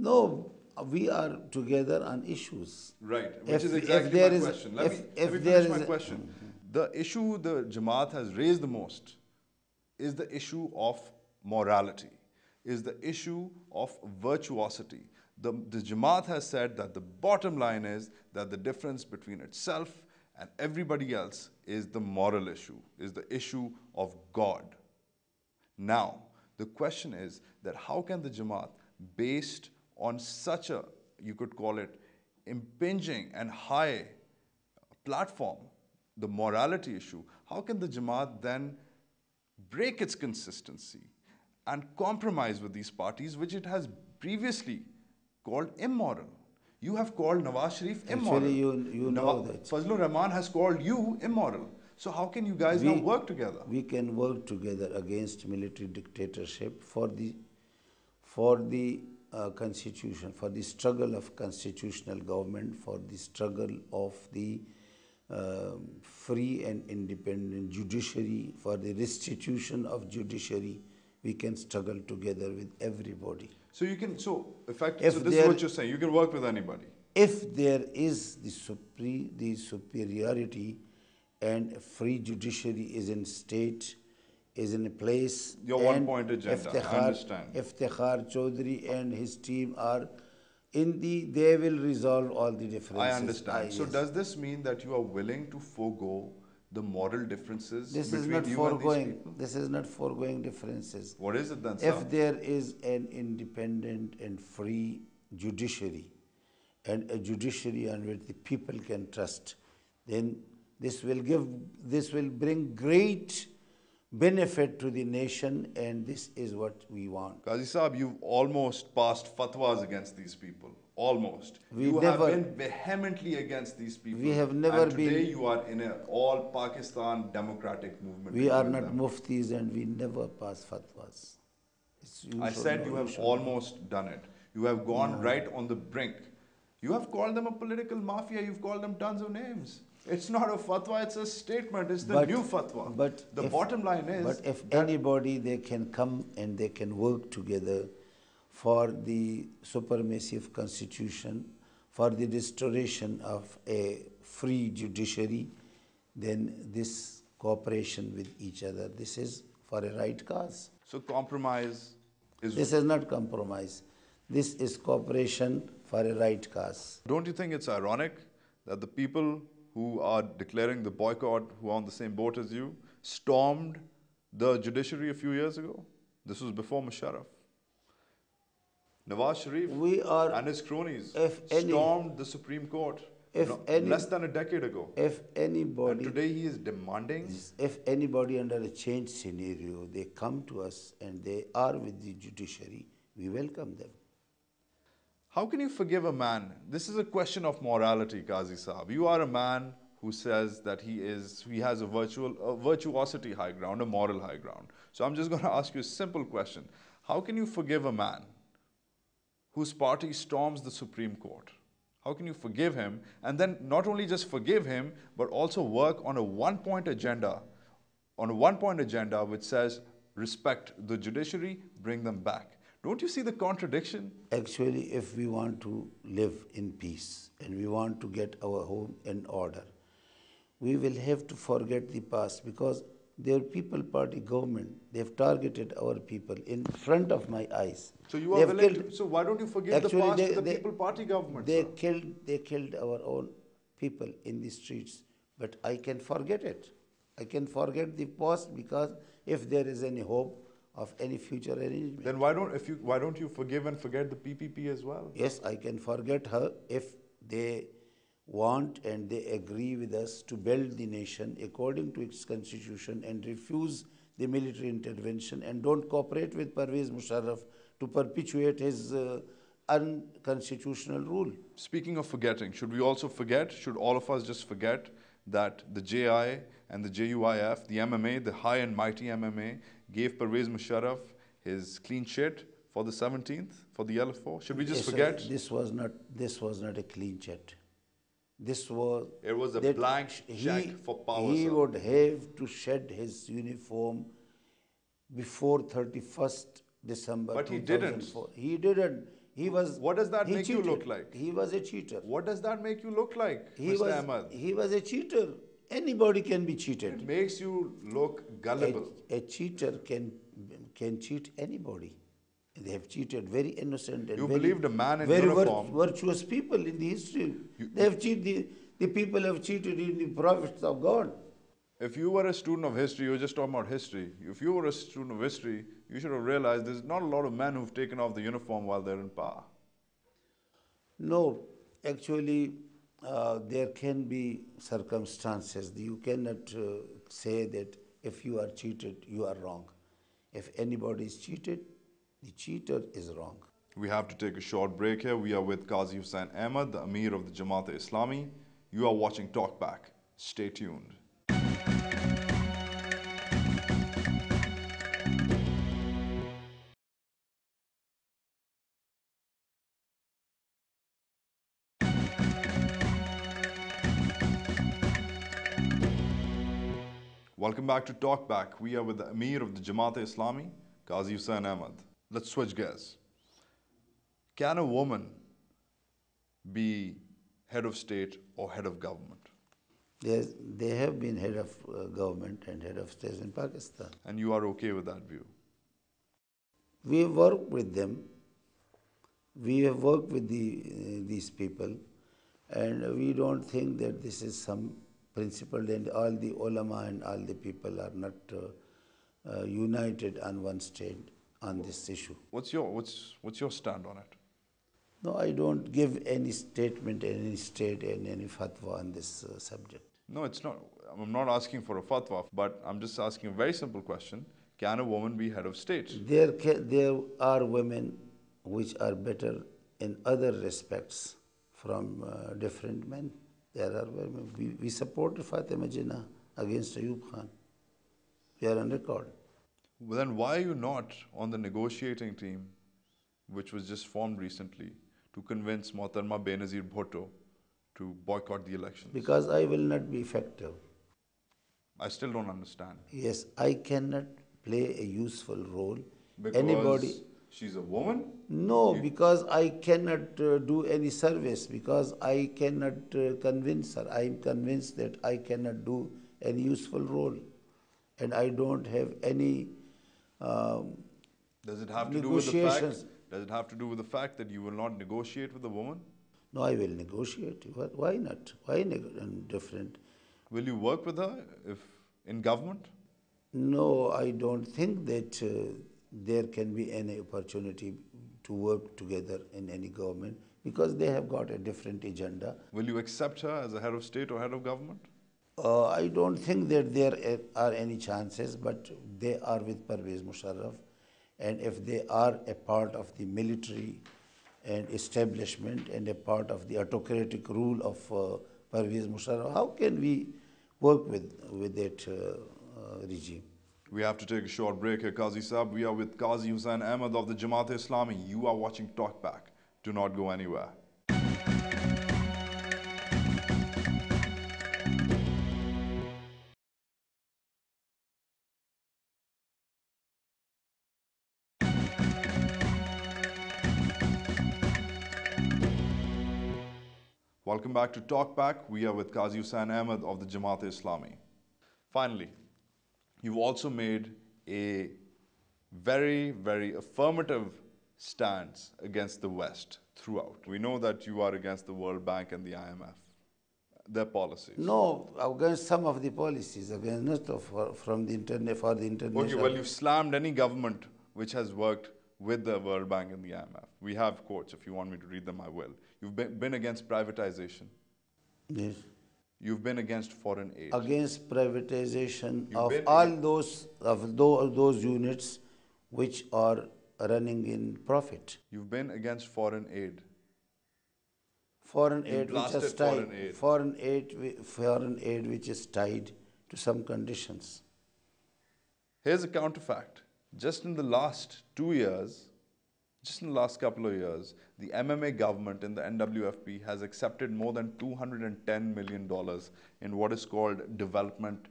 No, we are together on issues. Right, which is If exactly there my is, question. Let me if there finish my is, question. The issue the Jamaat has raised the most is the issue of morality, is the issue of virtuosity. The Jamaat has said that the bottom line is that the difference between itself and everybody else is the moral issue, is the issue of God. Now, the question is that how can the Jamaat, based on such a, you could call it, impinging and high platform, the morality issue, how can the Jamaat then break its consistency and compromise with these parties which it has previously called immoral? You have called Nawaz Sharif immoral. actually you know that. Fazlur Rahman has called you immoral. So how can you guys now work together? We can work together against military dictatorship for the constitution, for the struggle of constitutional government, for the struggle of the free and independent judiciary, for the restitution of judiciary. We can struggle together with everybody. So you can, so effectively, so this is what you're saying, you can work with anybody. If there is the superiority and free judiciary is in state, is in a place. Your one-point agenda, I understand. Iftikhar Chaudhary and his team are they will resolve all the differences. I understand. So yes. does this mean that you are willing to forego the moral differences This between is not you foregoing. and these people? This is not foregoing differences. What is it then, sir? If there is an independent and free judiciary, and a judiciary on which the people can trust, then this will bring great benefit to the nation, and this is what we want. Qazi Saab, you've almost passed fatwas against these people. Almost. We have been vehemently against these people. We have never and today you are in an all Pakistan democratic movement. We are not muftis and we never pass fatwas. I said you have almost done it. You have gone right on the brink. You have called them a political mafia. You've called them tons of names. It's not a fatwa, it's a statement. It's the new fatwa. But the bottom line is... But if anybody, they can come and they can work together for the supremacy of constitution, for the restoration of a free judiciary, then this cooperation with each other, this is for a right cause. So compromise is... This is not compromise. This is cooperation for a right cause. Don't you think it's ironic that the people who are declaring the boycott, who are on the same boat as you, stormed the judiciary a few years ago? This was before Musharraf. Nawaz Sharif and his cronies stormed the Supreme Court less than a decade ago. If anybody... And today he is demanding... If anybody under a change scenario, they come to us and they are with the judiciary, we welcome them. How can you forgive a man? This is a question of morality, Qazi Saab. You are a man who says that he has a virtuosity high ground, a moral high ground. So I'm just going to ask you a simple question. How can you forgive a man whose party storms the Supreme Court? How can you forgive him and then not only just forgive him, but also work on a one-point agenda, which says respect the judiciary, bring them back? Don't you see the contradiction? Actually, if we want to live in peace and we want to get our home in order, we will have to forget the past, because their people party government, they have targeted our people in front of my eyes. So you are willing to, so why don't you forget the past of the people party government? They killed our own people in the streets, but I can forget it. I can forget the past, because if there is any hope of any future arrangement. Then why don't you forgive and forget the PPP as well? Yes, I can forget her if they want and they agree with us to build the nation according to its constitution and refuse the military intervention and don't cooperate with Pervez Musharraf to perpetuate his unconstitutional rule. Speaking of forgetting, should we also forget, should all of us just forget that the JI and the JUIF, the MMA, the high and mighty MMA, gave Pervez Musharraf his clean sheet for the 17th, for the L4? Should we just forget? This was not a clean sheet. It was a blank check for power. He would have to shed his uniform before 31st December 2004. But he didn't. He didn't. He was. What does that he make you cheated. look like? He was a cheater. What does that make you look like, He Mr. was. Ahmed? He was a cheater. Anybody can be It cheated. makes you look gullible. A cheater can cheat anybody. They have cheated very innocent and You very, believed a man in very uniform. virtuous people in the history. They have cheated. The people have cheated in the prophets of God. If you were a student of history, you were just talking about history. If you were a student of history, you should have realized there's not a lot of men who've taken off the uniform while they're in power. No, actually, there can be circumstances. You cannot say that if you are cheated, you are wrong. If anybody is cheated, the cheater is wrong. We have to take a short break here. We are with Qazi Hussain Ahmed, the Ameer of the Jamaat-e-Islami. You are watching TalkBack. Stay tuned. Welcome back to TalkBack. We are with the Ameer of the Jamaat-e-Islami, Qazi Hussain Ahmed. Let's switch gears. Can a woman be head of state or head of government? They have been head of government and head of state in Pakistan. And you are okay with that view? We have worked with them. We have worked with these people, and we don't think that this is some principle, and all the ulama and all the people are not united on one stand on this issue. What's your stand on it? No, I don't give any statement, any state, and any fatwa on this subject. No, it's not. I'm not asking for a fatwa, but I'm just asking a very simple question. Can a woman be head of state? There are women which are better in other respects from different men. There are women. We supported Fatima Jinnah against Ayub Khan. We are on record. Well, then why are you not on the negotiating team, which was just formed recently, to convince Mohtarma Benazir Bhutto to boycott the elections? Because I will not be effective. I still don't understand. Yes, I cannot play a useful role. Because she's a woman? No, because I cannot do any service, because I cannot convince her. I am convinced that I cannot do any useful role. And I don't have any Does it have to do with the fact? Does it have to do with the fact that you will not negotiate with a woman? No, I will negotiate. Why not? Why different? Will you work with her if in government? No, I don't think that there can be any opportunity to work together in any government, because they have got a different agenda. Will you accept her as a head of state or head of government? I don't think that there are any chances, but they are with Pervez Musharraf, and if they are a part of the military and establishment and a part of the autocratic rule of Pervez Musharraf, how can we work with that regime? We have to take a short break here, Qazi Saab. We are with Qazi Hussain Ahmed of the Jamaat-e-Islami. You are watching TalkBack. Do not go anywhere. Welcome back to TalkBack. We are with Qazi Hussain Ahmed of the Jamaat-e-Islami. Finally, you've also made a very, very affirmative stance against the West throughout. We know that you are against the World Bank and the IMF, their policies. No, against some of the policies, against not from the internet for the international. Okay, well, you've slammed any government which has worked with the World Bank and the IMF. We have quotes. If you want me to read them, I will. You've been against privatization. Yes. You've been against foreign aid. Against privatization of all those units which are running in profit. You've been against foreign aid. Foreign aid which is tied. Foreign aid. Foreign aid which is tied to some conditions. Here's a counterfact. Just in the last 2 years, just in the last couple of years, the MMA government in the NWFP has accepted more than $210 million in what is called development